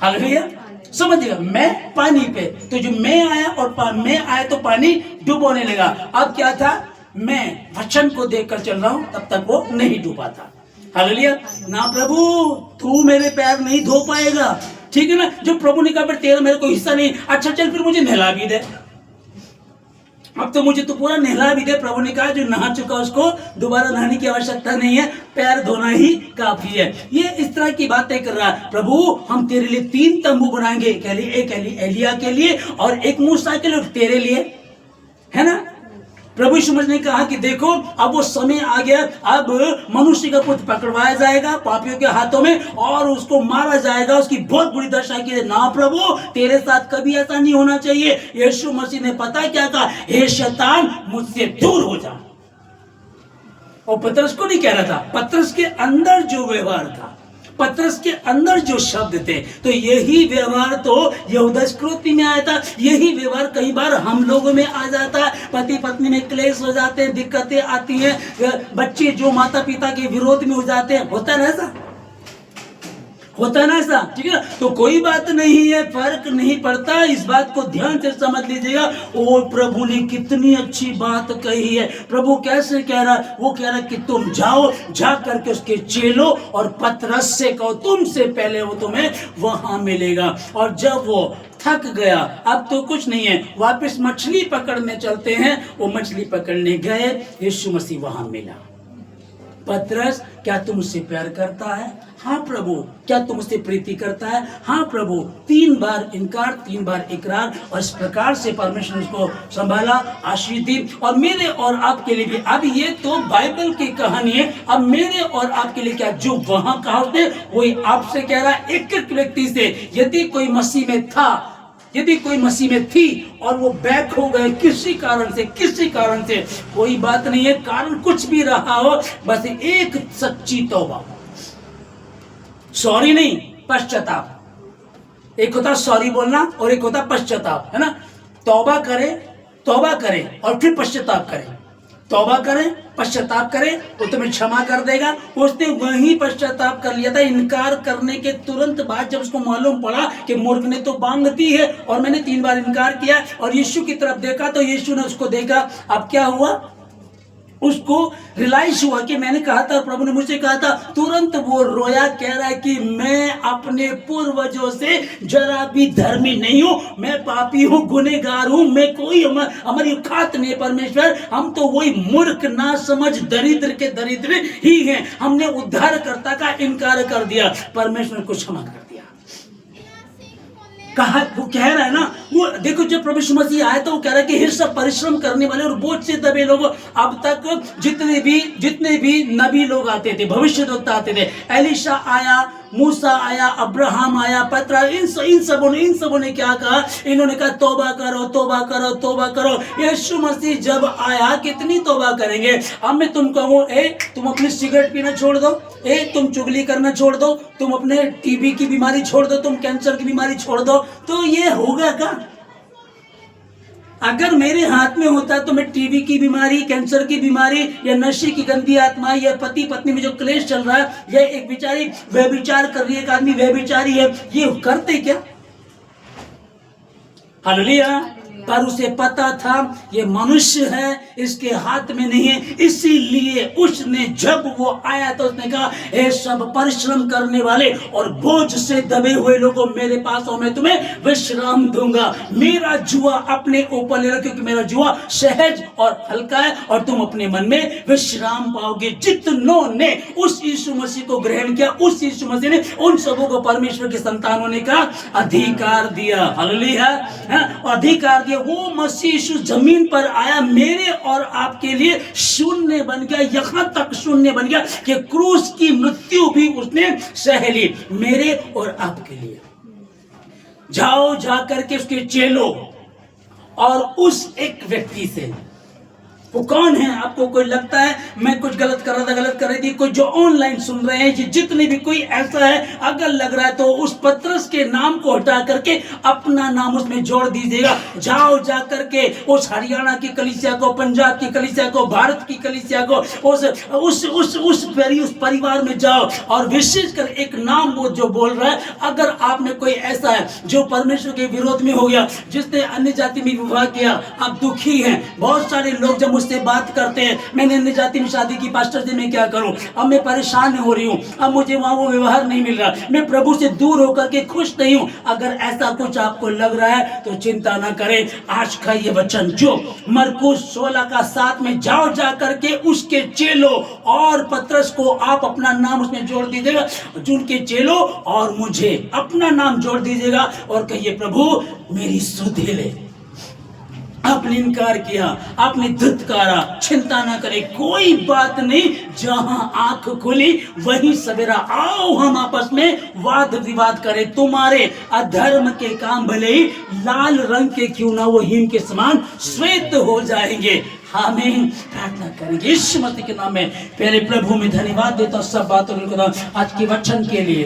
हालेलुया, समझिएगा, मैं पानी पे, तो जो मैं आया और मैं आया तो पानी डुबोने लगा। अब क्या था, मैं वचन को देखकर चल रहा हूं, तब तक वो नहीं डूबा था। हालेलुया। ना प्रभु तू मेरे पैर नहीं धो पाएगा, ठीक है ना। जो प्रभु ने कहा फिर तेरा मेरे को हिस्सा नहीं, अच्छा चल फिर मुझे नहला भी दे, अब तो मुझे तो पूरा नहला भी दे। प्रभु ने कहा जो नहा चुका उसको दोबारा नहाने की आवश्यकता नहीं है, पैर धोना ही काफी है। ये इस तरह की बातें कर रहा है। प्रभु हम तेरे लिए 3 तंबू बनाएंगे, एक एलिया के लिए और एक मूसा के लिए, तेरे लिए, है ना। प्रभु यीशु मसीह ने कहा कि देखो अब वो समय आ गया, अब मनुष्य का पुत्र पकड़वाया जाएगा पापियों के हाथों में और उसको मारा जाएगा, उसकी बहुत बुरी दशा की। ना प्रभु तेरे साथ कभी ऐसा नहीं होना चाहिए। यीशु मसीह ने पता क्या कहा, हे शैतान मुझसे दूर हो जा। और पतरस को नहीं कह रहा था, पतरस के अंदर जो व्यवहार था, पतरस के अंदर जो शब्द थे, तो यही व्यवहार तो यहूदा इस्करियोती में आया था। यही व्यवहार कई बार हम लोगों में आ जाता है। पति पत्नी में क्लेश हो जाते हैं, दिक्कतें आती हैं, बच्चे जो माता पिता के विरोध में हो जाते हैं, होता है ना ऐसा। होता है ना ऐसा, ठीक है ना। तो कोई बात नहीं है, फर्क नहीं पड़ता, इस बात को ध्यान से समझ लीजिएगा। ओ प्रभु ने कितनी अच्छी बात कही है। प्रभु कैसे कह रहा है? वो कह रहा है कि तुम जाओ, जा करके उसके चेलो और पतरस से कहो तुमसे पहले वो तुम्हें वहां मिलेगा। और जब वो थक गया, अब तो कुछ नहीं है, वापस मछली पकड़ने चलते हैं। वो मछली पकड़ने गए, यीशु मसीह वहां मिला। पतरस, क्या तुम उससे प्यार करता है? हाँ प्रभु। क्या तुम उससे प्रीति करता है? हाँ प्रभु। 3 बार इनकार, 3 बार इकरार, और इस प्रकार से परमेश्वर ने उसको संभाला, आशीष दी। और मेरे और आपके लिए भी, अब ये तो बाइबल की कहानी है, अब मेरे और आपके लिए क्या, जो वहां कहा उसने वही आपसे कह रहा है, एक एक व्यक्ति से। यदि कोई मसीह में था, यदि कोई मसीह में थी और वो बैक हो गए किसी कारण से, कोई बात नहीं है, कारण कुछ भी रहा हो, बस एक सच्ची तौबा, सॉरी नहीं, पश्चाताप। एक होता सॉरी बोलना और एक होता पश्चाताप, है ना। तौबा करें और फिर पश्चाताप करें। तौबा करें, पश्चाताप करें, वो तुम्हें क्षमा कर देगा। उसने वही पश्चाताप कर लिया था इनकार करने के तुरंत बाद, जब उसको मालूम पड़ा कि मूर्ख ने तो बांग दी है और मैंने 3 बार इनकार किया, और यीशु की तरफ देखा तो यीशु ने उसको देखा। अब क्या हुआ? उसको रियलाइज हुआ कि मैंने कहा था, प्रभु ने मुझे कहा था। तुरंत वो रोया, कह रहा है कि मैं अपने पूर्वजों से जरा भी धर्मी नहीं हूं, मैं पापी हूं, गुनहगार हूं, मैं कोई हमारी औकात नहीं। परमेश्वर, हम तो वही मूर्ख, ना समझ, दरिद्र के दरिद्र ही हैं। हमने उद्धारकर्ता का इनकार कर दिया, परमेश्वर को क्षमा कर दिया। कहा, वो कह रहा है ना, वो देखो जब प्रभु यीशु मसीह आया तो वो कह रहा है कि हे सब परिश्रम करने वाले और बोझ से दबे लोग, अब तक जितने भी नबी लोग आते थे, भविष्यद्वक्ता आते थे, एलीशा आया, मूसा आया, अब्राहम आया, पतरा, इन सबों ने क्या कहा? इन्होंने कहा तौबा करो, तौबा करो, तौबा करो। यीशु मसीह जब आया, कितनी तौबा करेंगे? अब मैं तुम कहूँ, तुम अपनी सिगरेट पीना छोड़ दो, तुम चुगली करना छोड़ दो, तुम अपने टीबी की बीमारी छोड़ दो, तुम कैंसर की बीमारी छोड़ दो, तो ये होगा क्या? अगर मेरे हाथ में होता तो मैं टीबी की बीमारी, कैंसर की बीमारी, या नशे की गंदी आत्मा, या पति पत्नी में जो क्लेश चल रहा है, या एक बेचारी व्यभिचार कर रही है, एक आदमी व्यभिचारी है, ये करते क्या? हालेलुया। पर उसे पता था ये मनुष्य है, इसके हाथ में नहीं है, इसीलिए उसने जब वो आया तो उसने कहा, हे सब परिश्रम करने वाले और बोझ से दबे हुए लोगों, मेरे पास आओ, मैं तुम्हें विश्राम दूंगा। मेरा जुआ अपने ऊपर ले लो, क्योंकि मेरा जुआ सहज और हल्का है और तुम अपने मन में विश्राम पाओगे। जितनों ने उस यीशु मसीह को ग्रहण किया, उस यीशु मसीह ने उन सबों को परमेश्वर के संतान होने का अधिकार दिया। हालेलुया। अधिकार दिया। वो मसीह यीशु जमीन पर आया, मेरे और आपके लिए शून्य बन गया, यहां तक शून्य बन गया कि क्रूस की मृत्यु भी उसने सह ली मेरे और आपके लिए। जाओ, जाकर के उसके चेलो और उस एक व्यक्ति से, वो कौन है? आपको कोई लगता है मैं कुछ गलत कर रहा था, गलत कर रही थी? कोई जो ऑनलाइन सुन रहे हैं, जितने भी कोई ऐसा है, अगर लग रहा है तो उस पतरस के नाम को हटा करके अपना नाम उसमें जोड़ दीजिएगा। जाओ, जा करके उस हरियाणा की कलीसिया को, पंजाब की कलीसिया को, भारत की कलीसिया को, उस परिवार में जाओ और विशेष कर एक नाम वो जो बोल रहा है, अगर आप में कोई ऐसा है जो परमेश्वर के विरोध में हो गया, जिसने अन्य जाति में विवाह किया, आप दुखी हैं। बहुत सारे लोग जब मुझसे बात करते हैं, मैंने अन्य जाति में शादी की, पास्टर जी मैं क्या करूं, अब मैं परेशान हो रही हूं, अब मुझे वहां वो व्यवहार नहीं मिल रहा, मैं प्रभु से दूर होकर के खुश नहीं हूं। अगर ऐसा कुछ आपको लग रहा है तो चिंता ना करें। आज का ये वचन जो मरकुस 16:7 में, जाओ, जा करके उसके चेलों और पतरस को आप अपना नाम उसमें जोड़ दीजिएगा, जिनके चेलों और मुझे अपना नाम जोड़ दीजिएगा और कहिए, प्रभु मेरी सुधि ले। आपने इनकार किया, आपने धुतकारा, चिंता ना करे, कोई बात नहीं, जहां आंख खुली वहीं सवेरा। आओ हम आपस में वाद विवाद करें, तुम्हारे अधर्म के काम भले ही लाल रंग के क्यों ना, वो हिम के समान श्वेत हो जाएंगे। आमीन। प्रार्थना करेंगे यीशु मसीह के नाम में। पहले प्रभु में धन्यवाद देता हूं सब बातों को आज के वचन के लिए।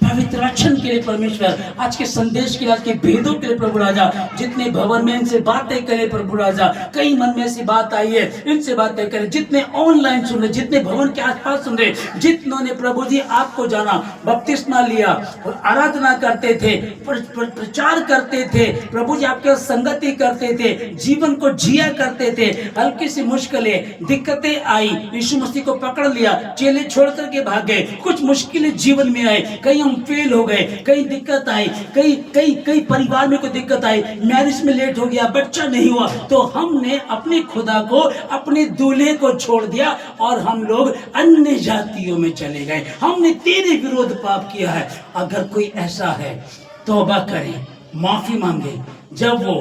पवित्र वचन के लिए परमेश्वर, आज के संदेश के लिए, आज के भेदों के लिए प्रभु राजा, जितने भवन में इनसे बातें करें प्रभु राजा, कई मन में ऐसी बात आई है, इनसे बातें करें, जितने ऑनलाइन सुन रहे, जितने भवन के आसपास सुन रहे, जितनों ने प्रभु जी आपको जाना, बपतिस्मा लिया और आराधना करते थे, प्रचार करते थे प्रभु जी, आपके संगति करते थे, जीवन को जिया करते थे, हल्की सी मुश्किलें दिक्कतें आई, यीशु मसीह को पकड़ लिया, चेले छोड़ करके भाग गए, कुछ मुश्किलें जीवन में आए, कहीं हम फेल हो गए, कहीं दिक्कत आई, कई कई कई परिवार में कोई दिक्कत आई, मैरिज में लेट हो गया, बच्चा नहीं हुआ, तो हमने अपने खुदा को, अपने दूल्हे को छोड़ दिया और हम लोग अन्य जातियों में चले गए। हमने तेरे विरोध पाप किया है। अगर कोई ऐसा है, तौबा करे, माफी मांगे। जब वो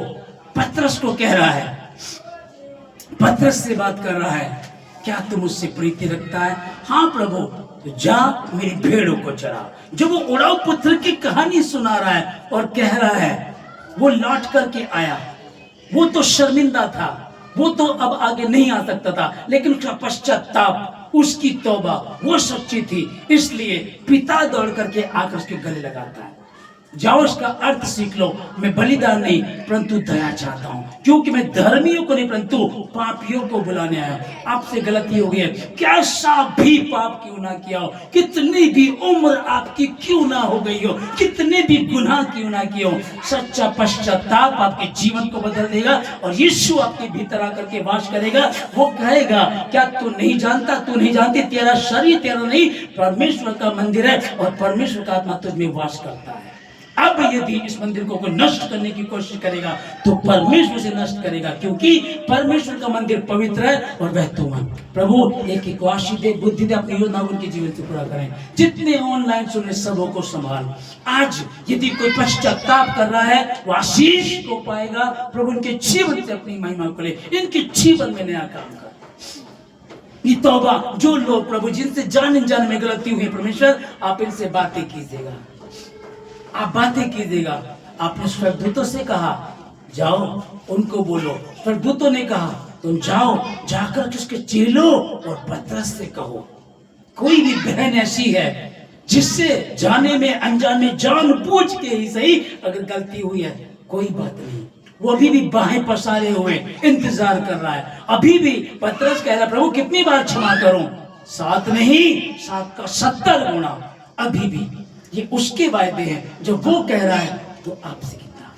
पतरस को कह रहा है, पतरस से बात कर रहा है, क्या तुम उससे प्रीति रखता है? हाँ प्रभु, तो जा मेरी भेड़ों को चरा। जब वो उड़ाऊ पुत्र की कहानी सुना रहा है और कह रहा है, वो लौट करके आया, वो तो शर्मिंदा था, वो तो अब आगे नहीं आ सकता था, लेकिन उसका पश्चाताप, उसकी तौबा वो सच्ची थी, इसलिए पिता दौड़ करके आकर उसके गले लगाता है। जाओ, इसका अर्थ सीख लो, मैं बलिदान नहीं परंतु दया चाहता हूं, क्योंकि मैं धर्मियों को नहीं परंतु पापियों को बुलाने आया। आपसे गलती हो गई है, कैसा भी पाप क्यों ना किया हो, कितनी भी उम्र आपकी क्यों ना हो गई हो, कितने भी गुनाह क्यों ना किए हो, सच्चा पश्चाताप आपके जीवन को बदल देगा और यीशु आपके भीतर आकर के वास करेगा। वो कहेगा, क्या तू नहीं जानता, तू नहीं जानती, तेरा शरीर तेरा नहीं परमेश्वर का मंदिर है और परमेश्वर का आत्मा तुझ में वास करता है। अब यदि इस मंदिर को कोई नष्ट करने की कोशिश करेगा तो परमेश्वर से नष्ट करेगा, क्योंकि परमेश्वर का मंदिर पवित्र है और वह तुम है। प्रभु एक एक आशीष दे, बुद्धि दे, अपनी योजना उनके जीवन से पूरा करें। जितने ऑनलाइन सुन रहे सबों को संभाल। आज यदि कोई पश्चाताप कर रहा है वो आशीष को पाएगा। प्रभु इनके जीवन से अपनी महिमा को ले, इनके जीवन में नया काम कर। ये तौबा, जो लोग प्रभु जिनसे जान अनजान में गलती हुई, परमेश्वर आप इनसे बातें कीजिएगा, आप बातें कीजिएगा। आपने स्वर्गदूतों से कहा जाओ उनको बोलो, स्वर्गदूतों ने कहा तुम जाओ, जाकर उसके चेलों और पतरस से कहो। कोई भी बहन ऐसी है जिससे जाने में अनजाने में जानबूझ के ही सही अगर गलती हुई है, कोई बात नहीं, वो अभी भी बाहें पसारे हुए इंतजार कर रहा है। अभी भी पतरस कह रहा है, प्रभु कितनी बार क्षमा करूं? 7 नहीं, 7 का 70 गुना। अभी भी ये उसके वायदे हैं जो वो कह रहा है, तो आपसे कितना,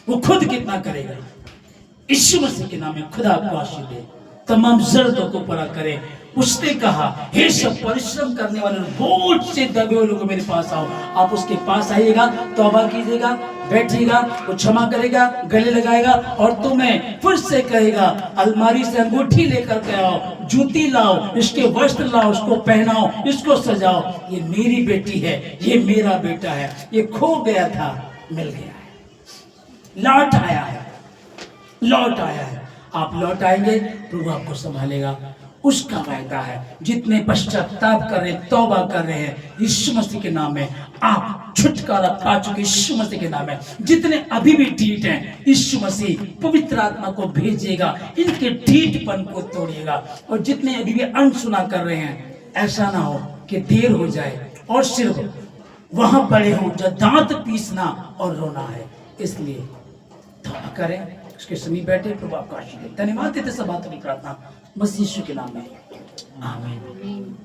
वो खुद कितना करेगा। यीशु मसीह के नाम में खुदा आपको आशीष दे, तमाम जरूरतों को पूरा करे। उसने कहा, हे सब परिश्रम करने वाले बोझ से दबे हुए लोग मेरे पास आओ। आप उसके पास आइएगा, तौबा कीजिएगा, बैठिएगा, वो क्षमा करेगा, गले लगाएगा और तुम्हें फिर से कहेगा, अलमारी से अंगूठी लेकर के आओ, जूती लाओ, इसके वस्त्र लाओ, इसको पहनाओ, इसको सजाओ। ये मेरी बेटी है, ये मेरा बेटा है, ये खो गया था, मिल गया है, लौट आया है, लौट आया है। आप लौट आएंगे, प्रभु आपको संभालेगा। उसका वायदा है। जितने पश्चाताप कर रहे, तौबा कर रहे हैं यीशु मसीह के नाम में, आप छुटकारा पा चुके यीशु मसीह के नाम में। जितने अभी भी ढीठ हैं, यीशु मसीह पवित्र आत्मा को भेजिएगा, इनके ढीठपन को तोड़िएगा। और जितने अभी भी अनसुना कर रहे हैं, ऐसा ना हो कि देर हो जाए और सिर्फ वहां पड़े हों जहाँ दांत पीसना और रोना है। इसलिए तौबा करें, उसके समीप बैठे, प्रभु आपका आशीष दे। धन्यवाद देते सब बातों की प्रार्थना मसीह यीशु के नाम में, आमीन।